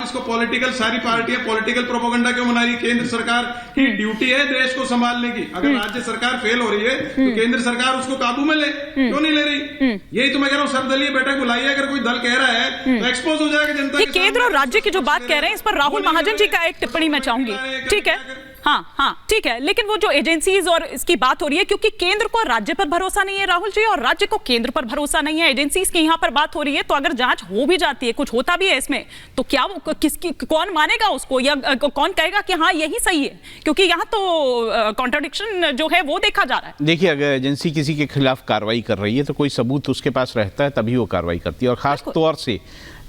इसको पॉलिटिकल, सारी पार्टियां पॉलिटिकल प्रोपेगेंडा क्यों बना रही है? केंद्र सरकार की ड्यूटी है देश को संभालने की। अगर राज्य सरकार फेल हो रही है तो केंद्र सरकार उसको काबू में ले, क्यों नहीं ले रही? यही तो मैं कह रहा हूँ, सर्वदलीय बैठक बुलाई है, अगर कोई दल कह रहा है तो एक्सपोज हो जाएगा जनता। केंद्र और राज्य की जो बात कह रहे हैं, इस पर राहुल महाजन जी का एक टिप्पणी मैं चाहूंगी। ठीक है, हाँ ठीक है, लेकिन वो जो एजेंसीज और इसकी बात हो रही है, क्योंकि केंद्र को राज्य पर भरोसा नहीं है राहुल जी, और राज्य को केंद्र पर भरोसा नहीं है। एजेंसीज की यहाँ पर बात हो रही है, तो अगर जांच हो भी जाती है, कुछ होता भी है इसमें, तो क्या वो किसकी, कौन मानेगा उसको, या कौन कहेगा कि हाँ यही सही है? क्योंकि यहाँ तो कॉन्ट्रडिक्शन जो है वो देखा जा रहा है। देखिए, अगर एजेंसी किसी के खिलाफ कार्रवाई कर रही है तो कोई सबूत उसके पास रहता है, तभी वो कार्रवाई करती है। और खास तौर से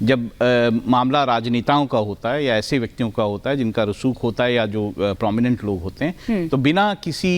जब मामला राजनेताओं का होता है या ऐसे व्यक्तियों का होता है जिनका रसूख होता है या जो प्रोमिनेंट लोग होते हैं, तो बिना किसी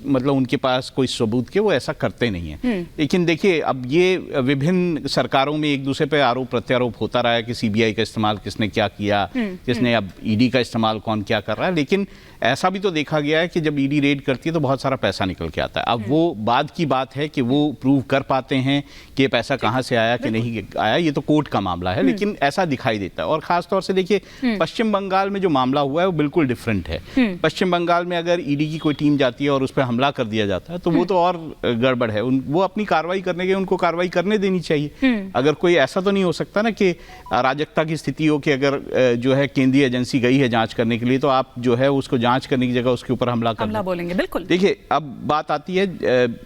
मतलब उनके पास कोई सबूत के वो ऐसा करते नहीं है। लेकिन देखिए, अब ये विभिन्न सरकारों में एक दूसरे पे आरोप प्रत्यारोप होता रहा है कि सीबीआई का इस्तेमाल किसने क्या किया, किसने, अब ईडी का इस्तेमाल कौन क्या कर रहा है। लेकिन ऐसा भी तो देखा गया है कि जब ईडी रेड करती है तो बहुत सारा पैसा निकल के आता है। अब वो बाद की बात है कि वो प्रूव कर पाते हैं कि पैसा कहाँ से आया कि नहीं आया, ये तो कोर्ट का मामला है, लेकिन ऐसा दिखाई देता है। और खास तौर से देखिए, पश्चिम बंगाल में जो मामला हुआ है वो बिल्कुल डिफरेंट है। पश्चिम बंगाल में अगर ईडी की कोई टीम जाती है और उस पर हमला कर दिया जाता है तो वो तो और गड़बड़ है। वो अपनी कार्रवाई करने के, उनको कार्रवाई करने देनी चाहिए। अगर कोई ऐसा तो नहीं हो सकता ना कि अराजकता की स्थिति हो कि अगर जो है केंद्रीय एजेंसी गई है जांच करने के लिए, तो आप जो है उसको जांच करने की जगह उसके ऊपर हमला बोलेंगे। बिल्कुल। देखिए, अब बात आती है,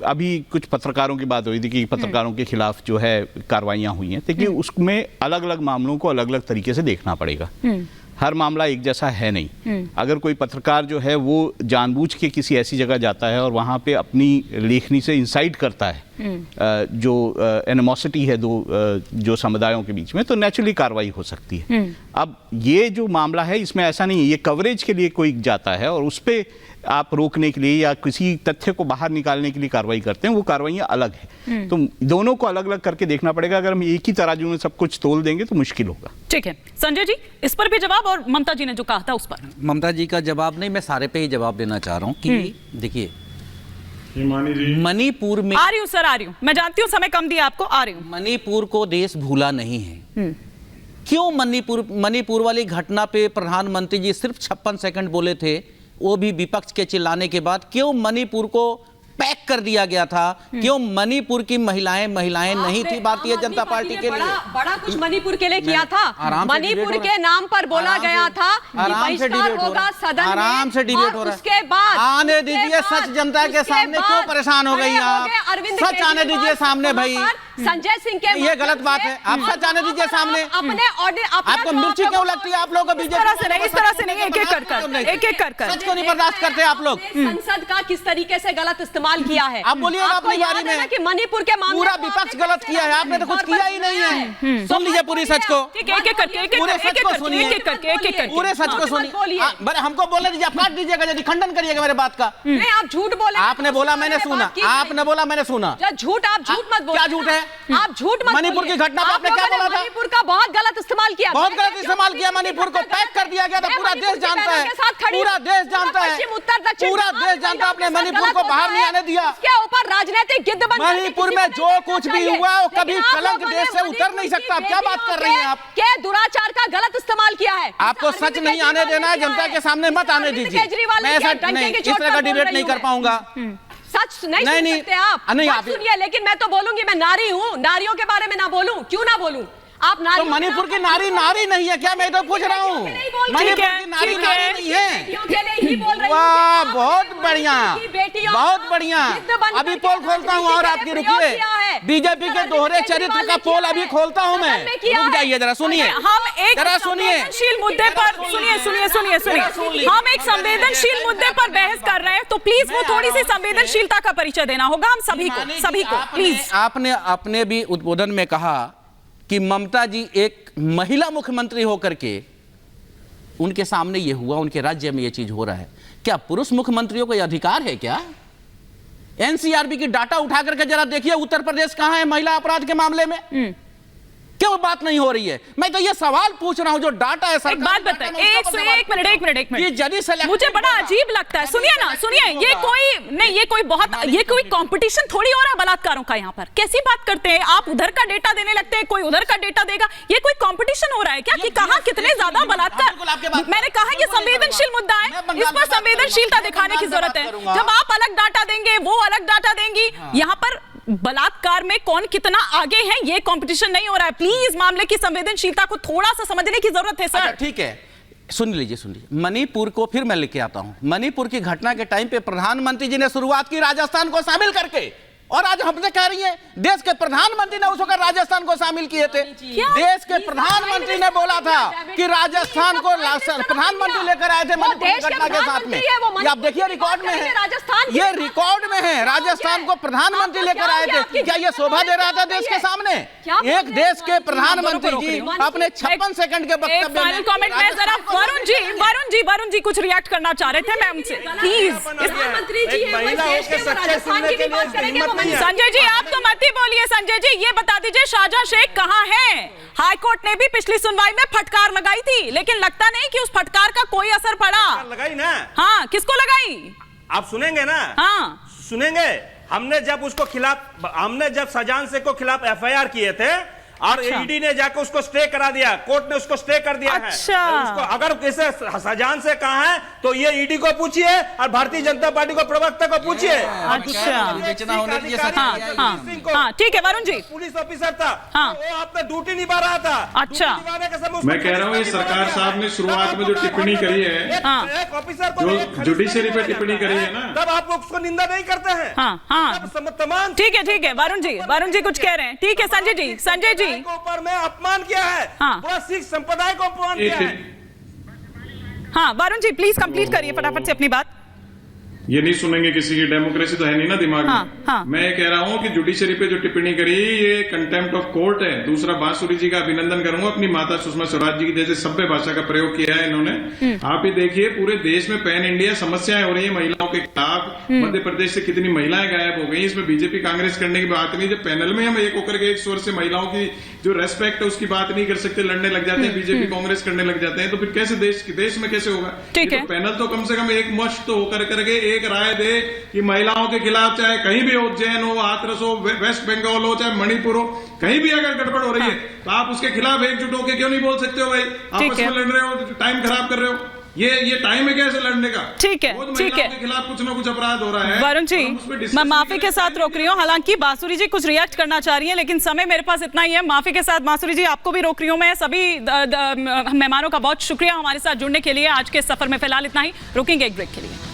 अभी कुछ पत्रकारों की बात हुई थी कि पत्रकारों के खिलाफ जो है कार्रवाइयां हुई हैं। देखिए, उसमें अलग अलग मामलों को अलग अलग तरीके से देखना पड़ेगा। हर मामला एक जैसा है नहीं। अगर कोई पत्रकार जो है वो जानबूझ के किसी ऐसी जगह जाता है और वहां पे अपनी लेखनी से इंसाइट करता है जो एनिमोसिटी है जो समुदायों के बीच में, तो नेचुरली कार्रवाई हो सकती है। अब ये जो मामला है इसमें ऐसा नहीं है, ये कवरेज के लिए कोई जाता है और उस पर आप रोकने के लिए या किसी तथ्य को बाहर निकालने के लिए कार्रवाई करते हैं, वो कार्रवाइयां अलग है। तो दोनों को अलग अलग करके देखना पड़ेगा। अगर हम एक ही तराजू में सब कुछ तोल देंगे तो मुश्किल होगा। ठीक है, संजय जी इस पर भी जवाब, और ममता जी ने जो कहा था उस पर। ममता जी का जवाब नहीं, मैं सारे पे ही जवाब देना चाह रहा हूँ कि देखिए, मणिपुर में आ रही हूँ सर, आ रही हूँ, मैं जानती हूँ समय कम दिया आपको, आ रही हूँ। मणिपुर को देश भूला नहीं है। क्यों मणिपुर वाली घटना पे प्रधानमंत्री जी सिर्फ 56 सेकंड बोले थे, वो भी विपक्ष के चिल्लाने के बाद? क्यों मणिपुर को पैक कर दिया गया था? क्यों मणिपुर की महिलाएं नहीं थी भारतीय जनता पार्टी के लिए? बड़ा कुछ मणिपुर के लिए किया था। मणिपुर के नाम पर बोला गया था आराम से डिबेट हो रहा है, आराम से डिबेट हो रहा है। उसके बाद आने दीजिए सच जनता के सामने। क्यों परेशान हो गई आप? सच आने दीजिए सामने भाई। संजय सिंह के ये गलत बात है, आप सच आने दीजिए सामने। अपने आपको मिर्ची क्यों लगती है? आप लोगों को बीजेपी इस तरह से नहीं, एक एक कर सच को नहीं बर्दाश्त करते आप लोग। संसद का किस तरीके से गलत इस्तेमाल किया है आप बोलिएगा अपनी बारी में कि मणिपुर के मामले पूरा विपक्ष गलत किया है, आपने तो कुछ किया ही नहीं है। सुन लीजिए पूरी सच को, पूरे सच को सुनिए, पूरे सच को सुनिए। हमको बोलने दीजिए, आप काट दीजिएगा यदि खंडन करिएगा मेरे बात का। नहीं, आप झूठ बोले। आपने बोला मैंने सुना, आपने बोला मैंने सुना। झूठ, आप झूठ मत बोलिए। क्या झूठ है? आप झूठ मत। मणिपुर की घटना पर आपने क्या बोला था? मणिपुर का बहुत गलत इस्तेमाल किया, बहुत गलत इस्तेमाल किया। मणिपुर को पैक कर दिया गया था, पूरा देश जानता है, पूरा देश जानता है, पूरा देश जानता है। आपने मणिपुर को बाहर नहीं आने दिया। इसके ऊपर राजनीतिक गिद्ध बन मणिपुर में जो कुछ भी हुआ वो कभी कलंक देश से उतर नहीं सकता। क्या बात कर रही हैं आप? क्या दुराचार का गलत इस्तेमाल किया है? आपको सच नहीं आने देना है, जनता के सामने मत आने दीजिए। मैं ऐसा नहीं, इस तरह का डिबेट नहीं कर पाऊंगा। सच नहीं सुन सकते आप? नहीं, आप सुनिए, लेकिन मैं तो बोलूंगी, मैं नारी हूँ, नारियों के बारे में ना बोलूं, क्यों ना बोलूं? आप नारी, तो मणिपुर की नारी नहीं है क्या? मैं तो पूछ रहा हूँ, मणिपुर की नारी नहीं है? वाह, बहुत बढ़िया, बहुत बढ़िया। अभी पोल खोलता हूँ और आपकी रुकिए, बीजेपी के दोहरे चरित्र का पोल अभी खोलता हूँ मैं। रुक जाइए जरा, सुनिए, हम एक जरा सुनिए, संवेदनशील मुद्दे पर सुनिए, हम एक संवेदनशील मुद्दे पर बहस कर रहे हैं, तो प्लीज वो थोड़ी सी संवेदनशीलता का परिचय देना होगा हम सभी को प्लीज। आपने अपने भी उद्बोधन में कहा कि ममता जी एक महिला मुख्यमंत्री होकर के उनके सामने ये हुआ, उनके राज्य में ये चीज हो रहा है। क्या पुरुष मुख्यमंत्रियों को यह अधिकार है क्या? एनसीआरबी की डाटा उठा करके जरा देखिए, उत्तर प्रदेश कहां है महिला अपराध के मामले में? क्यों बात नहीं हो रही है? मैं तो ये सवाल पूछ रहा हूं, जो डाटा है एक बात बताए, एक मिनट, मुझे बड़ा अजीब लगता है। सुनिए ना, सुनिए, ये कोई कंपटीशन थोड़ी हो रहा है बलात्कारों का। यहाँ पर कैसी बात करते हैं आप? उधर का डेटा देने लगते हैं, कोई उधर का डेटा देगा। ये कोई कंपटीशन हो रहा है क्या कि कहां कितने ज्यादा बलात्कार? मैंने कहा ये संवेदनशील मुद्दा है, इस पर संवेदनशीलता दिखाने की जरूरत है। जब आप अलग डाटा देंगे, वो अलग डाटा देंगी, यहाँ पर बलात्कार में कौन कितना आगे है ये कंपटीशन नहीं हो रहा है। प्लीज मामले की संवेदनशीलता को थोड़ा सा समझने की जरूरत है सर। ठीक है, सुन लीजिए। मणिपुर को फिर मैं लेके आता हूं। मणिपुर की घटना के टाइम पे प्रधानमंत्री जी ने शुरुआत की राजस्थान को शामिल करके, और आज हमसे कह रही है देश के प्रधानमंत्री ने उस वक्त राजस्थान को शामिल किए थे। देश के प्रधानमंत्री ने बोला था कि राजस्थान को प्रधानमंत्री लेकर आए थे मणिपुर की घटना के साथ में। ये आप देखिए रिकॉर्ड में है, ये रिकॉर्ड में है। राजस्थान को प्रधानमंत्री लेकर आए थे। क्या ये शोभा दे रहा था देश के सामने? एक देश के प्रधानमंत्री जी अपने 56 सेकंड के वक्तव्य में कमेंट में जरा वरुण जी कुछ रिएक्ट करना चाह रहे थे। मैं उनसे प्लीज, प्रधानमंत्री जी संजय जी आप तो मत ही बोलिए। संजय जी ये बता दीजिए शाहजहां शेख कहां है? हाईकोर्ट ने भी पिछली सुनवाई में फटकार लगाई थी, लेकिन लगता नहीं कि उस फटकार का कोई असर पड़ा। लगाई ना? हाँ, किसको लगाई? आप सुनेंगे ना? हाँ सुनेंगे। हमने जब शाहजहां शेख को खिलाफ एफआईआर किए थे और ईडी ने जाकर उसको स्टे करा दिया, कोर्ट ने उसको स्टे कर दिया है। उसको अगर कैसे शाहजहां से कहा है तो ये ईडी को पूछिए और भारतीय जनता पार्टी को प्रवक्ता को पूछिए। ठीक है वरुण जी, पुलिस ऑफिसर था, वो अपना ड्यूटी निभा रहा था। अच्छा, मैं कह रहा हूँ ये सरकार साहब ने शुरुआत में जो टिप्पणी करी है, एक ऑफिसर को, जो जुडिशरी पे टिप्पणी करी है ना, तब आप लोग उसको निंदा नहीं करते हैं। तमाम ठीक है वरुण जी कुछ कह रहे हैं। ठीक है संजय जी को ऊपर में अपमान किया है, पूरा सिख संप्रदाय को अपमान किया है। हाँ वरुण जी प्लीज कंप्लीट करिए फटाफट से अपनी बात। ये नहीं सुनेंगे किसी की, डेमोक्रेसी तो है नहीं ना दिमाग में। मैं कह रहा हूँ कि जुडिशरी पे जो टिप्पणी करी ये कंटेम्प्ट ऑफ कोर्ट है। दूसरा, बांसुरी जी का अभिनंदन करूंगा, अपनी माता सुषमा स्वराज जी की जैसे सभ्य भाषा का प्रयोग किया है इन्होंने। आप ही देखिए पूरे देश में पैन इंडिया समस्याएं हो रही है महिलाओं के खिलाफ। मध्य प्रदेश से कितनी महिलाएं गायब हो गई, इसमें बीजेपी कांग्रेस करने की बात नहीं। जब पैनल में हम एक होकर के एक स्वर से महिलाओं की जो रेस्पेक्ट है उसकी बात नहीं कर सकते, लड़ने लग जाते हैं, बीजेपी कांग्रेस करने लग जाते हैं, तो फिर कैसे देश में कैसे होगा? पैनल तो कम से कम एक मश्त तो होकर करके एक राय दे कि महिलाओं के खिलाफ चाहे कहीं भी हो, उज्जैन हो, हाथरस हो, वेस्ट बंगाल हो, चाहे मणिपुर हो, कहीं भी अगर गड़बड़ हो रही है तो आप उसके खिलाफ एकजुट होकर क्यों नहीं बोल सकते हो? भाई आपस में लड़ रहे हो, टाइम खराब कर रहे हो। ये टाइम है कैसे लड़ने का? ठीक है के खिलाफ कुछ ना कुछ अपराध हो रहा है। वरुण जी मैं माफी के साथ रोक रही हूँ, हालांकि बांसुरी जी कुछ रिएक्ट करना चाह रही है लेकिन समय मेरे पास इतना ही है। माफी के साथ बांसुरी जी आपको भी रोक रही हूँ मैं। सभी मेहमानों का बहुत शुक्रिया हमारे साथ जुड़ने के लिए। आज के सफर में फिलहाल इतना ही, रुकेंगे एक ब्रेक के लिए।